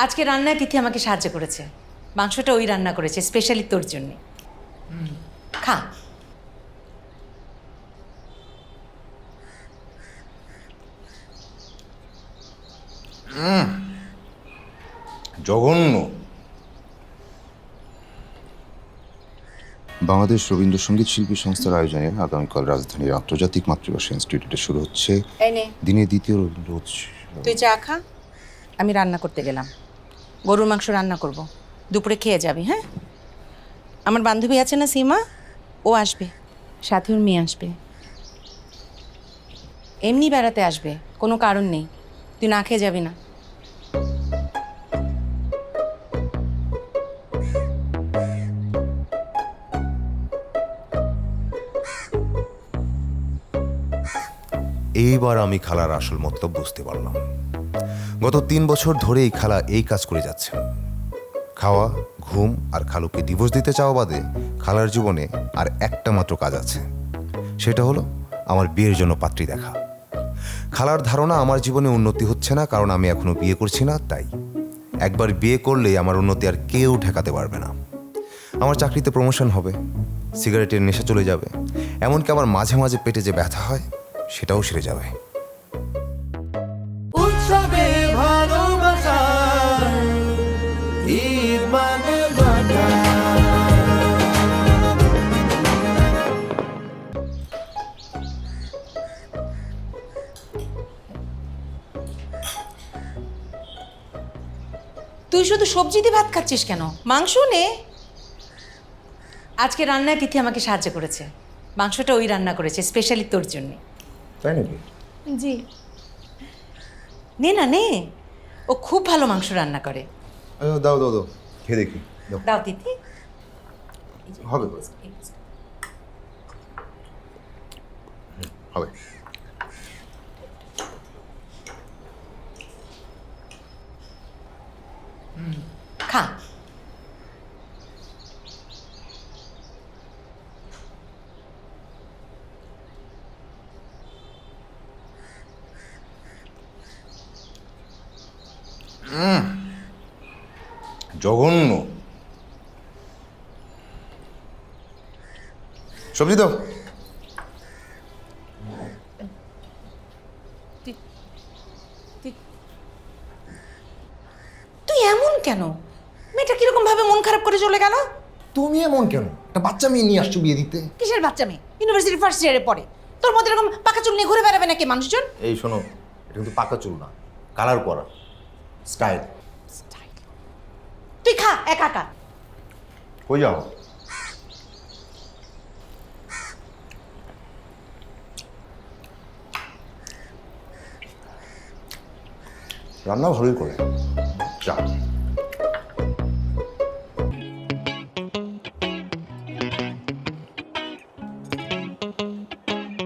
আজকে রান্নায় তিথি আমাকে সাহায্য করেছে। মাংসটা ওই রান্না করেছে স্পেশালি তোর জন্য। খা। জঘন্য। বাংলাদেশ রবীন্দ্রসঙ্গীত শিল্পী সংস্থার আয়োজনে আগামীকাল রাজধানীর আন্তর্জাতিক মাতৃভাষা ইনস্টিটিউটে শুরু হচ্ছে দিনের দ্বিতীয় রবীন্দ্র উৎসব। তুই চা খা, আমি রান্না করতে গেলাম। গরুর মাংস রান্না করব, দুপুরে খেয়ে যাবি। হ্যাঁ, আমার বান্ধবী আছে না সীমা, ও আসবে, সাথে ওর মেয়ে আসবে। এমনি বেড়াতে আসবে, কোনো কারণ নেই। তুই না খেয়ে যাবি না। এইবার আমি খালার আসল মতলব বুঝতে পারলাম। গত 3 বছর ধরে এই খালা এই কাজ করে যাচ্ছে। খাওয়া, ঘুম আর খালুকে ডিভোর্স দিতে চাওয়া বাদে খালার জীবনে আর একটা মাত্র কাজ আছে, সেটা হলো আমার বিয়ের জন্য পাত্রী দেখা। খালার ধারণা আমার জীবনে উন্নতি হচ্ছে না কারণ আমি এখনো বিয়ে করছি না, তাই একবার বিয়ে করলেই আমার উন্নতি আর কেউ ঠেকাতে পারবে না। আমার চাকরিতে প্রমোশন হবে, সিগারেটের নেশা চলে যাবে, এমনকি আমার মাঝে মাঝে পেটে যে ব্যথা হয় সেটাও সেরে যাবে। উৎসবে ভালোবাসা ঈদ মানে বাটা। তুই শুধু সবজি দিয়ে ভাত খাচ্ছিস কেন? মাংস নে। আজকে রান্নায় তিথি আমাকে সাহায্য করেছে। মাংসটা ওই রান্না করেছে স্পেশালি তোর জন্য। তাই নাকি? জি। নে না নে, ও খুব ভালো মাংস রান্না করে। দাও দাও দাও, খেয়ে দেখি। দাও। দাও তিথি। হবে হবে। খা। জঘন্য। সবজি দাও। তুই এমন কেন? মেয়েটা কিরকম ভাবে মন খারাপ করে চলে গেল? তুমি এমন কেন? একটা বাচ্চা মেয়ে নিয়ে আসছো বিয়ে দিতে। কিসের বাচ্চা মেয়ে? ইউনিভার্সিটি ফার্স্ট ইয়ারে পড়ে। তোর মধ্যে এরকম পাকা চুল নিয়ে ঘুরে বেড়াবে নাকি মানুষজন? এই শোনো, এটা কিন্তু পাকা চুল না, কালার করা স্টাইল। তুই খা একা একা। কই যাও? রান্না ভালোই করে। চা।